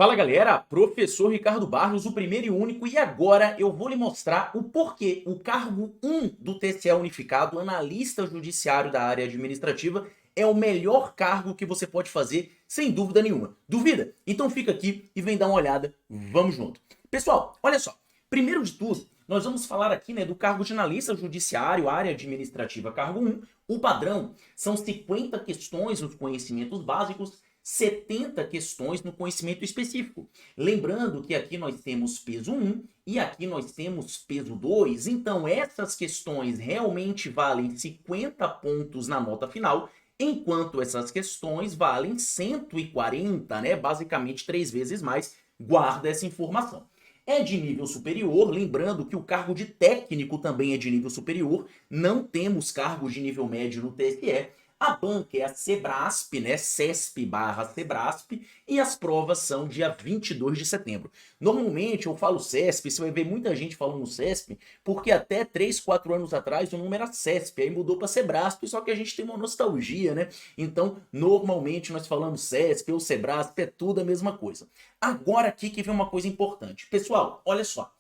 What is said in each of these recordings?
Fala galera, professor Ricardo Barros, o primeiro e único, e agora eu vou lhe mostrar o porquê o cargo 1 do TCE Unificado, analista judiciário da área administrativa, é o melhor cargo que você pode fazer, sem dúvida nenhuma. Duvida? Então fica aqui e vem dar uma olhada, vamos junto. Pessoal, olha só, primeiro de tudo, nós vamos falar aqui do cargo de analista judiciário, área administrativa, cargo 1. O padrão são 50 questões nos conhecimentos básicos, 70 questões no conhecimento específico. Lembrando que aqui nós temos peso 1 e aqui nós temos peso 2, então essas questões realmente valem 50 pontos na nota final, enquanto essas questões valem 140, né? Basicamente 3 vezes mais. Guarda essa informação. É de nível superior, lembrando que o cargo de técnico também é de nível superior, não temos cargos de nível médio no TSE. A banca é a Sebrasp, né? CESP/Sebrasp, e as provas são dia 22 de setembro. Normalmente eu falo CESP, você vai ver muita gente falando CESP, porque até 3, 4 anos atrás o nome era CESP, aí mudou para Sebrasp, só que a gente tem uma nostalgia, né? Então, normalmente nós falamos CESP ou Sebrasp, é tudo a mesma coisa. Agora aqui que vem uma coisa importante. Pessoal, olha só.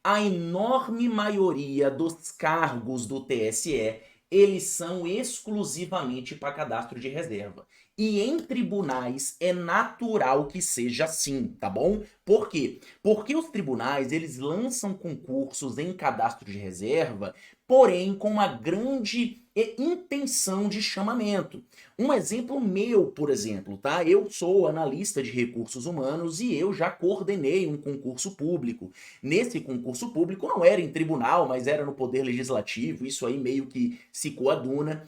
A enorme maioria dos cargos do TSE eles são exclusivamente para cadastro de reserva. E em tribunais é natural que seja assim, tá bom? Por quê? Porque os tribunais, eles lançam concursos em cadastro de reserva, porém com uma grande intenção de chamamento. Um exemplo meu, por exemplo, tá? Eu sou analista de recursos humanos e eu já coordenei um concurso público. Nesse concurso público não era em tribunal, mas era no Poder Legislativo, isso aí meio que se coaduna.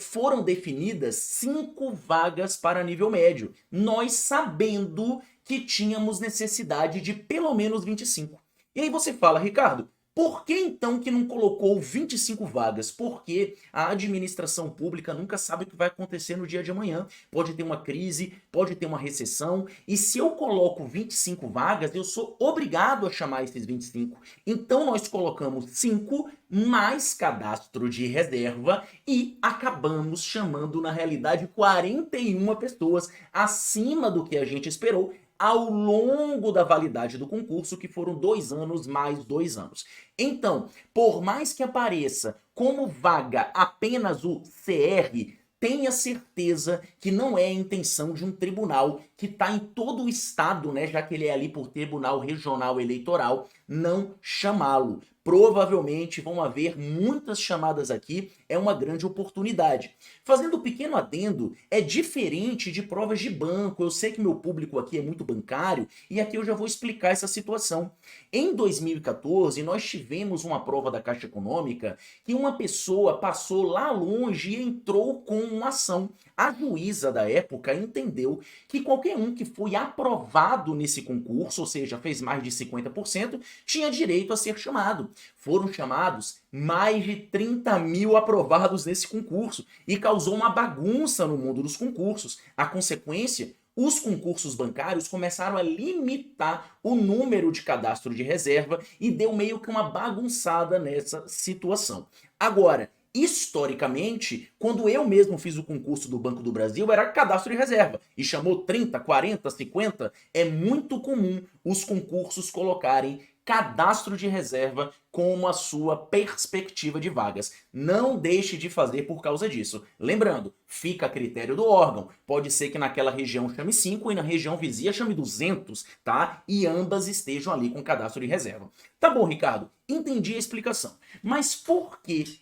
Foram definidas 5 vagas para nível médio, nós sabendo que tínhamos necessidade de pelo menos 25. E aí você fala, Ricardo, por que então que não colocou 25 vagas? Porque a administração pública nunca sabe o que vai acontecer no dia de amanhã. Pode ter uma crise, pode ter uma recessão, e se eu coloco 25 vagas, eu sou obrigado a chamar esses 25. Então nós colocamos 5 mais cadastro de reserva e acabamos chamando, na realidade, 41 pessoas, acima do que a gente esperou, ao longo da validade do concurso, que foram 2 anos mais 2 anos. Então, por mais que apareça como vaga apenas o CR, tenha certeza que não é a intenção de um tribunal que está em todo o estado, né, já que ele é ali por Tribunal Regional Eleitoral, não chamá-lo. Provavelmente vão haver muitas chamadas aqui, é uma grande oportunidade. Fazendo um pequeno adendo, é diferente de provas de banco, eu sei que meu público aqui é muito bancário, e aqui eu já vou explicar essa situação. Em 2014, nós tivemos uma prova da Caixa Econômica que uma pessoa passou lá longe e entrou com uma ação. A juíza da época entendeu que qualquer um que foi aprovado nesse concurso, ou seja, fez mais de 50%, tinha direito a ser chamado. Foram chamados mais de 30 mil aprovados nesse concurso e causou uma bagunça no mundo dos concursos. A consequência, os concursos bancários começaram a limitar o número de cadastro de reserva e deu meio que uma bagunçada nessa situação. Agora, historicamente, quando eu mesmo fiz o concurso do Banco do Brasil, era cadastro de reserva e chamou 30, 40, 50. É muito comum os concursos colocarem cadastro de reserva como a sua perspectiva de vagas. Não deixe de fazer por causa disso. Lembrando, fica a critério do órgão. Pode ser que naquela região chame 5 e na região vizinha chame 200, tá? E ambas estejam ali com cadastro de reserva. Tá bom, Ricardo? Entendi a explicação. Mas por que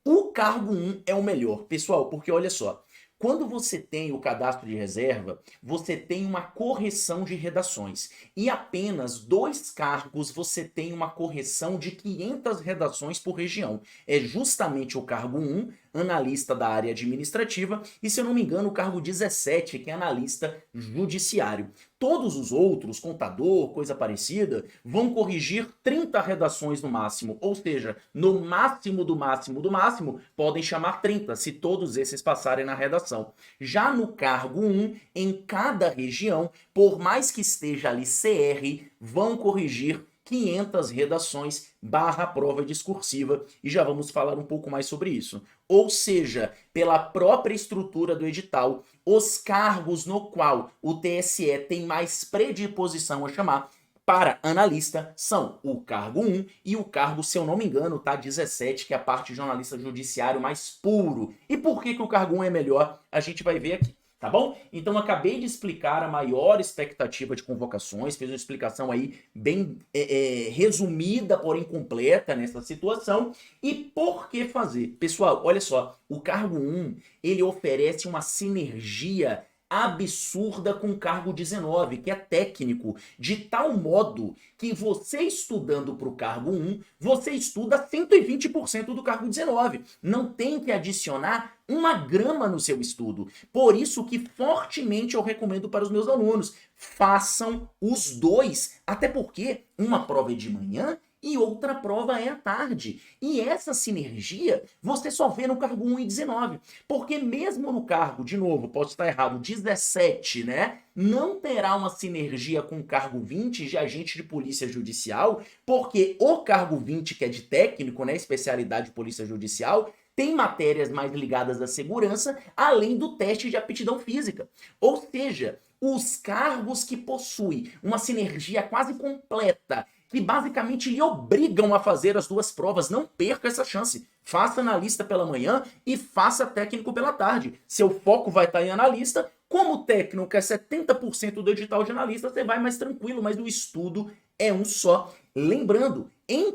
o cargo 1 é o melhor? Pessoal, porque olha só, quando você tem o cadastro de reserva, você tem uma correção de redações. E apenas 2 cargos você tem uma correção de 500 redações por região. É justamente o cargo 1, analista da área administrativa, e se eu não me engano o cargo 17, que é analista judiciário. Todos os outros, contador, coisa parecida, vão corrigir 30 redações no máximo, ou seja, no máximo do máximo do máximo, podem chamar 30, se todos esses passarem na redação. Já no cargo 1, em cada região, por mais que esteja ali CR, vão corrigir 500 redações barra prova discursiva, e já vamos falar um pouco mais sobre isso. Ou seja, pela própria estrutura do edital, os cargos no qual o TSE tem mais predisposição a chamar para analista são o cargo 1 e o cargo, se eu não me engano, tá, 17, que é a parte de jornalista judiciário mais puro. E por que o cargo 1 é melhor? A gente vai ver aqui. Tá bom? Então acabei de explicar a maior expectativa de convocações, fiz uma explicação aí bem resumida, porém completa nessa situação. E por que fazer? Pessoal, olha só, o cargo 1, ele oferece uma sinergia absurda com o cargo 19, que é técnico, de tal modo que você estudando para o cargo 1, você estuda 120% do cargo 19. Não tem que adicionar uma grama no seu estudo. Por isso que fortemente eu recomendo para os meus alunos, façam os dois, até porque uma prova é de manhã e outra prova é à tarde. E essa sinergia você só vê no cargo 1 e 19. Porque mesmo no cargo, de novo, posso estar errado, 17, né? Não terá uma sinergia com o cargo 20 de agente de polícia judicial, porque o cargo 20, que é de técnico, né? Especialidade de polícia judicial, tem matérias mais ligadas à segurança, além do teste de aptidão física. Ou seja, os cargos que possuem uma sinergia quase completa, que basicamente lhe obrigam a fazer as duas provas. Não perca essa chance. Faça analista pela manhã e faça técnico pela tarde. Seu foco vai estar em analista. Como técnico é 70% do edital de analista, você vai mais tranquilo, mas o estudo é um só. Lembrando, em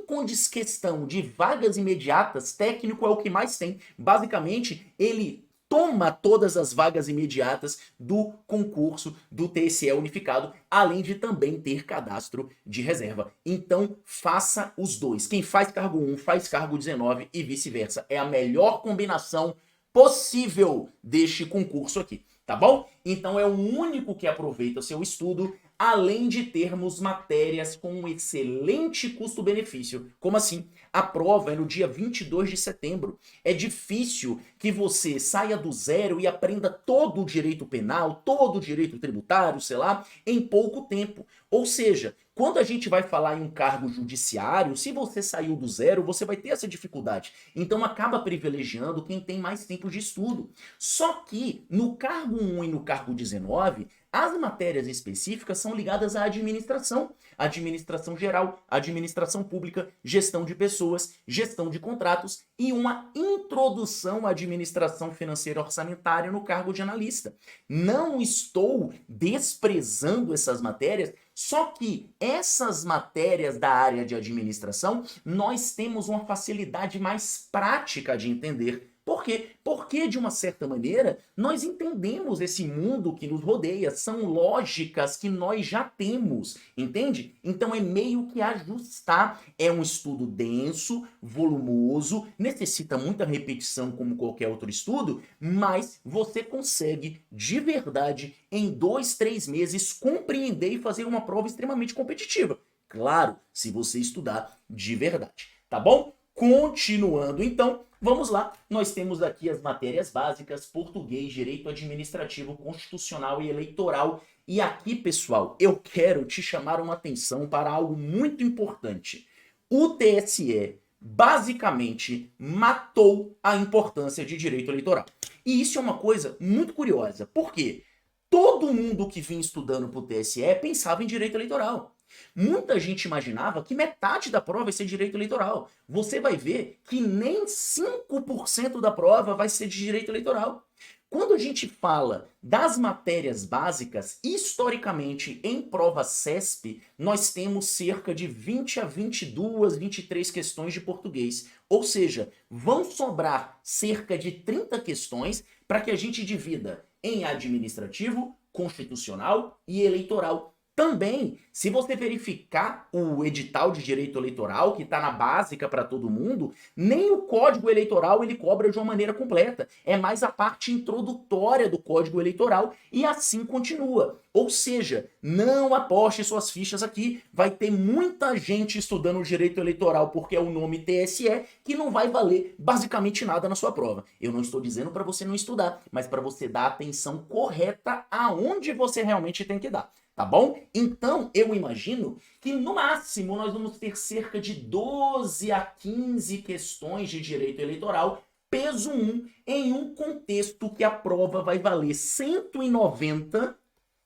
questão de vagas imediatas, técnico é o que mais tem. Basicamente, ele toma todas as vagas imediatas do concurso do TSE unificado, além de também ter cadastro de reserva. Então, faça os dois. Quem faz cargo 1 faz cargo 19 e vice-versa. É a melhor combinação possível deste concurso aqui, tá bom? Então é o único que aproveita o seu estudo, além de termos matérias com um excelente custo-benefício. Como assim? A prova é no dia 22 de setembro. É difícil que você saia do zero e aprenda todo o direito penal, todo o direito tributário, sei lá, em pouco tempo. Ou seja, quando a gente vai falar em um cargo judiciário, se você saiu do zero, você vai ter essa dificuldade. Então acaba privilegiando quem tem mais tempo de estudo. Só que no cargo 1 e no cargo 19, as matérias específicas são ligadas à administração. Administração geral, administração pública, gestão de pessoas, gestão de contratos e uma introdução à administração financeira orçamentária no cargo de analista. Não estou desprezando essas matérias, só que essas matérias da área de administração, nós temos uma facilidade mais prática de entender. Por quê? Porque, de uma certa maneira, nós entendemos esse mundo que nos rodeia, são lógicas que nós já temos, entende? Então é meio que ajustar, é um estudo denso, volumoso, necessita muita repetição como qualquer outro estudo, mas você consegue, de verdade, em 2, 3 meses, compreender e fazer uma prova extremamente competitiva. Claro, se você estudar de verdade, tá bom? Continuando, então, vamos lá. Nós temos aqui as matérias básicas, português, direito administrativo, constitucional e eleitoral. E aqui, pessoal, eu quero te chamar uma atenção para algo muito importante. O TSE basicamente matou a importância de direito eleitoral. E isso é uma coisa muito curiosa. Por quê? Todo mundo que vinha estudando para o TSE pensava em direito eleitoral. Muita gente imaginava que metade da prova ia ser direito eleitoral. Você vai ver que nem 5% da prova vai ser de direito eleitoral. Quando a gente fala das matérias básicas, historicamente, em prova CESP, nós temos cerca de 20 a 22, 23 questões de português. Ou seja, vão sobrar cerca de 30 questões para que a gente divida em administrativo, constitucional e eleitoral. Também, se você verificar o edital de direito eleitoral, que está na básica para todo mundo, nem o código eleitoral ele cobra de uma maneira completa. É mais a parte introdutória do código eleitoral e assim continua. Ou seja, não aposte suas fichas aqui. Vai ter muita gente estudando direito eleitoral porque é o nome TSE que não vai valer basicamente nada na sua prova. Eu não estou dizendo para você não estudar, mas para você dar a atenção correta aonde você realmente tem que dar. Tá bom? Então, eu imagino que no máximo nós vamos ter cerca de 12 a 15 questões de direito eleitoral, peso 1, em um contexto que a prova vai valer 190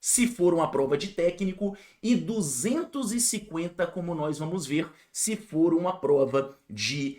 se for uma prova de técnico e 250, como nós vamos ver, se for uma prova de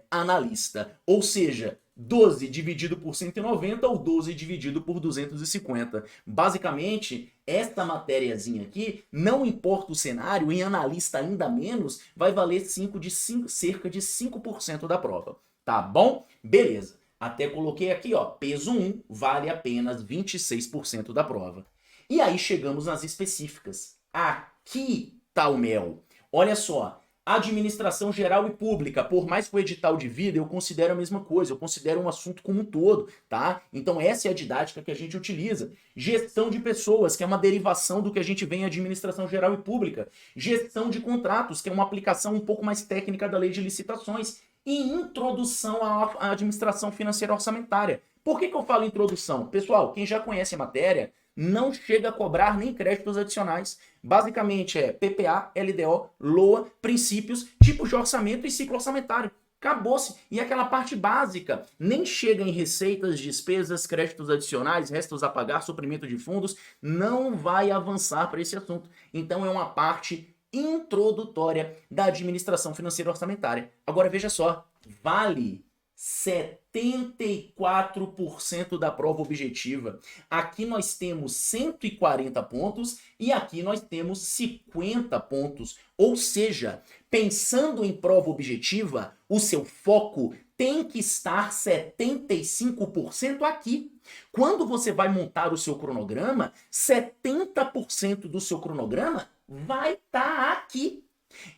analista. Ou seja, 12 dividido por 190 ou 12 dividido por 250. Basicamente, esta matériazinha aqui, não importa o cenário, em analista ainda menos, vai valer cerca de 5% da prova. Tá bom? Beleza. Até coloquei aqui, ó, peso 1 vale apenas 26% da prova. E aí chegamos nas específicas. Aqui tá o mel. Olha só. Administração geral e pública, por mais que o edital divida, eu considero a mesma coisa, eu considero um assunto como um todo, tá? Então essa é a didática que a gente utiliza. Gestão de pessoas, que é uma derivação do que a gente vê em administração geral e pública. Gestão de contratos, que é uma aplicação um pouco mais técnica da lei de licitações. E introdução à administração financeira orçamentária. Por que eu falo introdução? Pessoal, quem já conhece a matéria, não chega a cobrar nem créditos adicionais. Basicamente é PPA, LDO, LOA, princípios, tipos de orçamento e ciclo orçamentário. Acabou-se. E aquela parte básica nem chega em receitas, despesas, créditos adicionais, restos a pagar, suprimento de fundos, não vai avançar para esse assunto. Então é uma parte introdutória da administração financeira orçamentária. Agora veja só, vale 74% da prova objetiva. Aqui nós temos 140 pontos e aqui nós temos 50 pontos. Ou seja, pensando em prova objetiva, o seu foco tem que estar 75% aqui. Quando você vai montar o seu cronograma, 70% do seu cronograma vai estar aqui.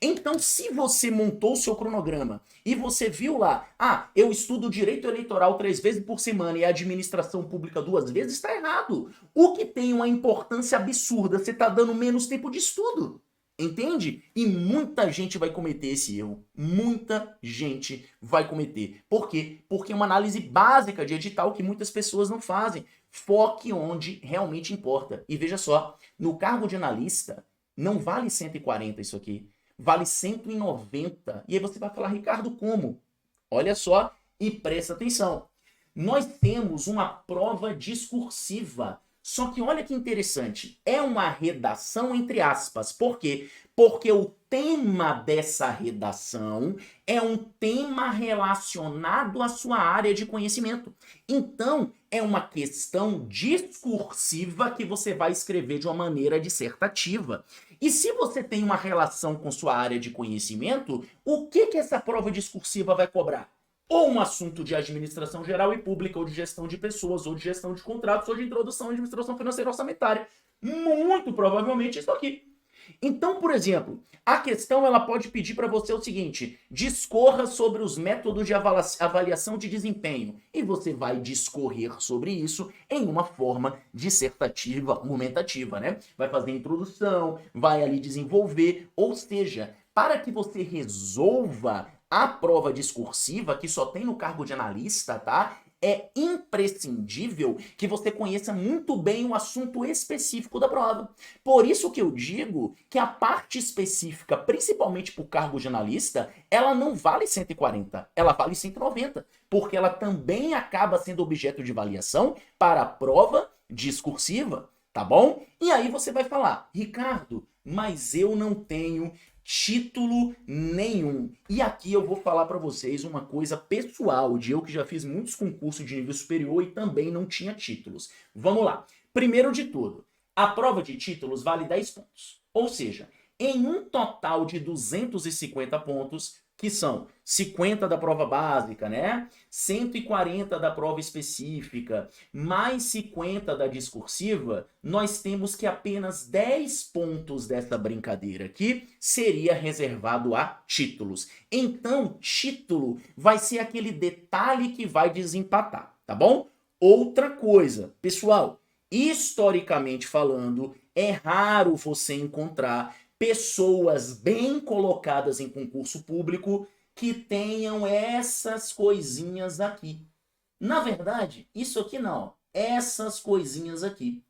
Então, se você montou o seu cronograma e você viu lá, eu estudo direito eleitoral 3 vezes por semana e administração pública 2 vezes, está errado. O que tem uma importância absurda, você está dando menos tempo de estudo. Entende? E muita gente vai cometer esse erro. Muita gente vai cometer. Por quê? Porque é uma análise básica de edital que muitas pessoas não fazem. Foque onde realmente importa. E veja só, no cargo de analista, não vale 140 isso aqui. Vale 190. E aí você vai falar, Ricardo, como? Olha só e presta atenção. Nós temos uma prova discursiva. Só que olha que interessante. É uma redação entre aspas. Por quê? Porque o tema dessa redação é um tema relacionado à sua área de conhecimento. Então, é uma questão discursiva que você vai escrever de uma maneira dissertativa. E se você tem uma relação com sua área de conhecimento, o que essa prova discursiva vai cobrar? Ou um assunto de administração geral e pública, ou de gestão de pessoas, ou de gestão de contratos, ou de introdução à administração financeira orçamentária. Muito provavelmente isso aqui. Então, por exemplo, a questão ela pode pedir para você o seguinte: discorra sobre os métodos de avaliação de desempenho. E você vai discorrer sobre isso em uma forma dissertativa, argumentativa, né? Vai fazer a introdução, vai ali desenvolver, ou seja, para que você resolva a prova discursiva, que só tem no cargo de analista, tá? É imprescindível que você conheça muito bem o assunto específico da prova. Por isso que eu digo que a parte específica, principalmente para o cargo de analista, ela não vale 140, ela vale 190, porque ela também acaba sendo objeto de avaliação para a prova discursiva, tá bom? E aí você vai falar, Ricardo, mas eu não tenho título nenhum. E aqui eu vou falar para vocês uma coisa pessoal, de eu que já fiz muitos concursos de nível superior e também não tinha títulos. Vamos lá. Primeiro de tudo, a prova de títulos vale 10 pontos. Ou seja, em um total de 250 pontos, que são 50 da prova básica, né? 140 da prova específica, mais 50 da discursiva, nós temos que apenas 10 pontos dessa brincadeira aqui seria reservado a títulos. Então, título vai ser aquele detalhe que vai desempatar, tá bom? Outra coisa, pessoal, historicamente falando, é raro você encontrar pessoas bem colocadas em concurso público que tenham essas coisinhas aqui. Na verdade, isso aqui não. Essas coisinhas aqui.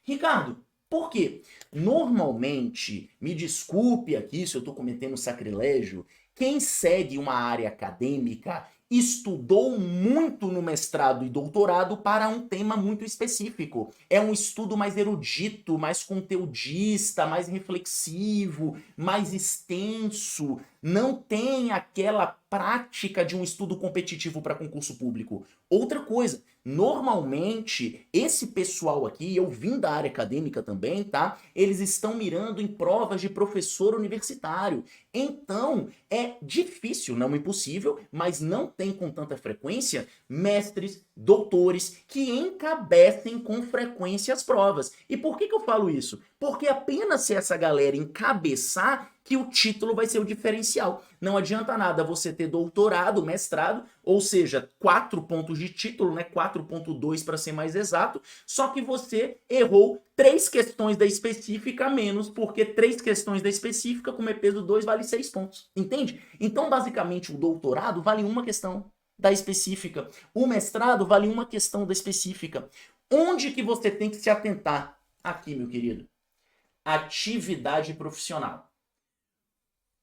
Ricardo, Por quê? Normalmente, me desculpe aqui se eu estou cometendo sacrilégio, quem segue uma área acadêmica estudou muito no mestrado e doutorado para um tema muito específico. É um estudo mais erudito, mais conteudista, mais reflexivo, mais extenso. Não tem aquela prática de um estudo competitivo para concurso público. Outra coisa, normalmente, esse pessoal aqui, eu vim da área acadêmica também, tá? Eles estão mirando em provas de professor universitário. Então, é difícil, não impossível, mas não tem com tanta frequência mestres, doutores que encabecem com frequência as provas. E por que eu falo isso? Porque apenas se essa galera encabeçar que o título vai ser o diferencial. Não adianta nada você ter doutorado, mestrado, ou seja, 4 pontos de título, né? 4.2 para ser mais exato, só que você errou 3 questões da específica a menos, porque 3 questões da específica, como é peso 2, vale 6 pontos. Entende? Então, basicamente, o doutorado vale uma questão da específica. O mestrado vale uma questão da específica. Onde que você tem que se atentar? Aqui, meu querido. Atividade profissional.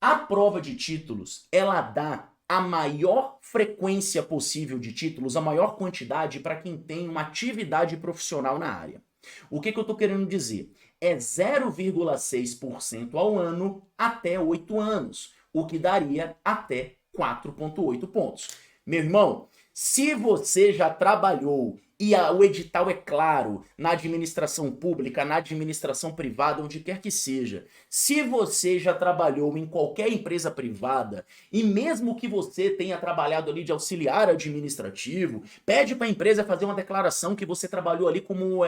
A prova de títulos, ela dá a maior frequência possível de títulos, a maior quantidade para quem tem uma atividade profissional na área. O que eu estou querendo dizer? É 0,6% ao ano até 8 anos, o que daria até 4,8 pontos. Meu irmão, se você já trabalhou e o edital é claro na administração pública, na administração privada, onde quer que seja, se você já trabalhou em qualquer empresa privada e mesmo que você tenha trabalhado ali de auxiliar administrativo, pede para a empresa fazer uma declaração que você trabalhou ali como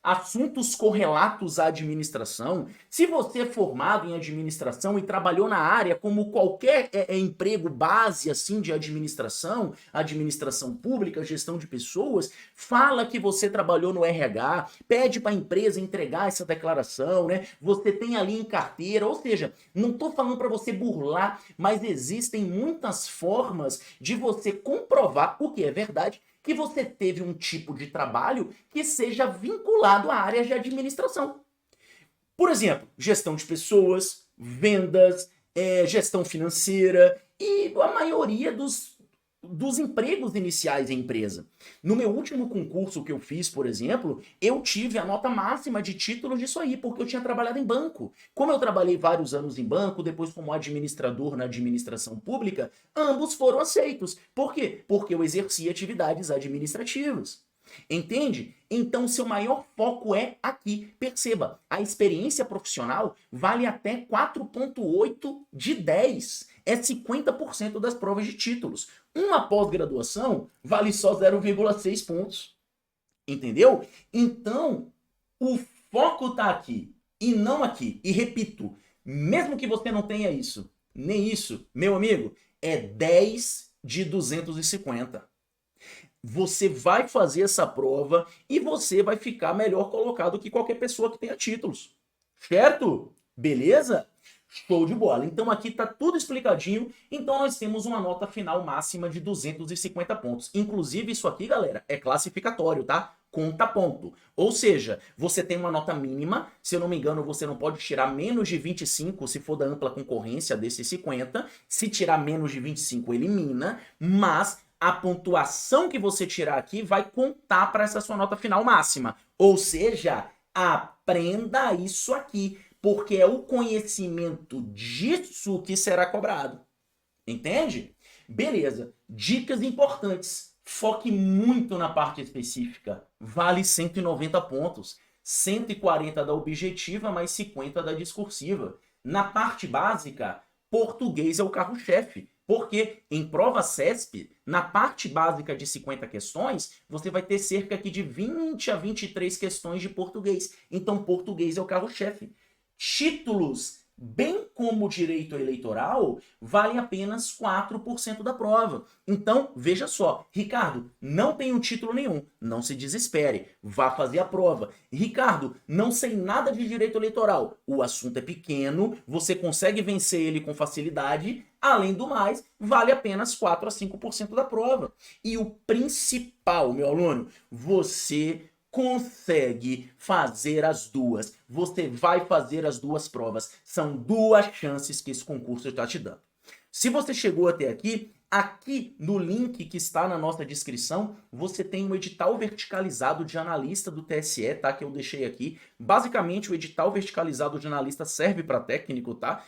assuntos correlatos à administração. Se você é formado em administração e trabalhou na área como qualquer emprego base assim de administração, administração pública, gestão de pessoas, fala que você trabalhou no RH, pede para a empresa entregar essa declaração, né? Você tem ali em carteira, ou seja, não estou falando para você burlar, mas existem muitas formas de você comprovar o que é verdade, que você teve um tipo de trabalho que seja vinculado à área de administração. Por exemplo, gestão de pessoas, vendas, gestão financeira e a maioria dos empregos iniciais em empresa. No meu último concurso que eu fiz, por exemplo, eu tive a nota máxima de títulos disso aí, porque eu tinha trabalhado em banco. Como eu trabalhei vários anos em banco, depois como administrador na administração pública, ambos foram aceitos. Por quê? Porque eu exercia atividades administrativas. Entende? Então, seu maior foco é aqui. Perceba, a experiência profissional vale até 4,8 de 10. É 50% das provas de títulos. Uma pós-graduação vale só 0,6 pontos. Entendeu? Então, o foco está aqui e não aqui. E repito, mesmo que você não tenha isso, nem isso, meu amigo, é 10 de 250. Você vai fazer essa prova e você vai ficar melhor colocado que qualquer pessoa que tenha títulos. Certo? Beleza? Show de bola. Então aqui tá tudo explicadinho. Então nós temos uma nota final máxima de 250 pontos. Inclusive isso aqui, galera, é classificatório, tá? Conta ponto. Ou seja, você tem uma nota mínima, se eu não me engano, você não pode tirar menos de 25 se for da ampla concorrência desses 50. Se tirar menos de 25, elimina, mas a pontuação que você tirar aqui vai contar para essa sua nota final máxima. Ou seja, aprenda isso aqui, porque é o conhecimento disso que será cobrado. Entende? Beleza. Dicas importantes. Foque muito na parte específica. Vale 190 pontos. 140 da objetiva, mais 50 da discursiva. Na parte básica, português é o carro-chefe. Porque em prova CESP, na parte básica de 50 questões, você vai ter cerca aqui de 20 a 23 questões de português. Então, português é o carro-chefe. Títulos, bem como direito eleitoral, valem apenas 4% da prova. Então, veja só, Ricardo, não tenho título nenhum, não se desespere, vá fazer a prova. Ricardo, não sei nada de direito eleitoral, o assunto é pequeno, você consegue vencer ele com facilidade, além do mais, vale apenas 4 a 5% da prova. E o principal, meu aluno, você consegue fazer as duas. Você vai fazer as duas provas. São 2 chances que esse concurso está te dando. Se você chegou até aqui, aqui no link que está na nossa descrição, você tem um edital verticalizado de analista do TSE, tá? Que eu deixei aqui. Basicamente, o edital verticalizado de analista serve para técnico, tá?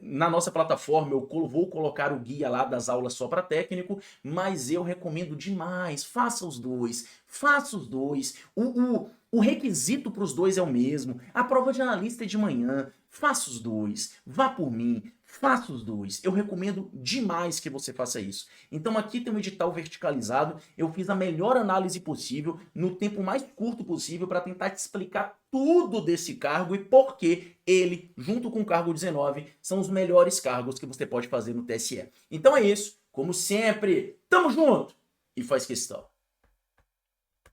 Na nossa plataforma eu vou colocar o guia lá das aulas só para técnico, mas eu recomendo demais, faça os dois. Faça os dois. O requisito para os dois é o mesmo. A prova de analista é de manhã. Faça os dois. Vá por mim. Faça os dois. Eu recomendo demais que você faça isso. Então aqui tem um edital verticalizado. Eu fiz a melhor análise possível, no tempo mais curto possível, para tentar te explicar tudo desse cargo e por que ele, junto com o cargo 19, são os melhores cargos que você pode fazer no TSE. Então é isso. Como sempre, tamo junto e faz questão.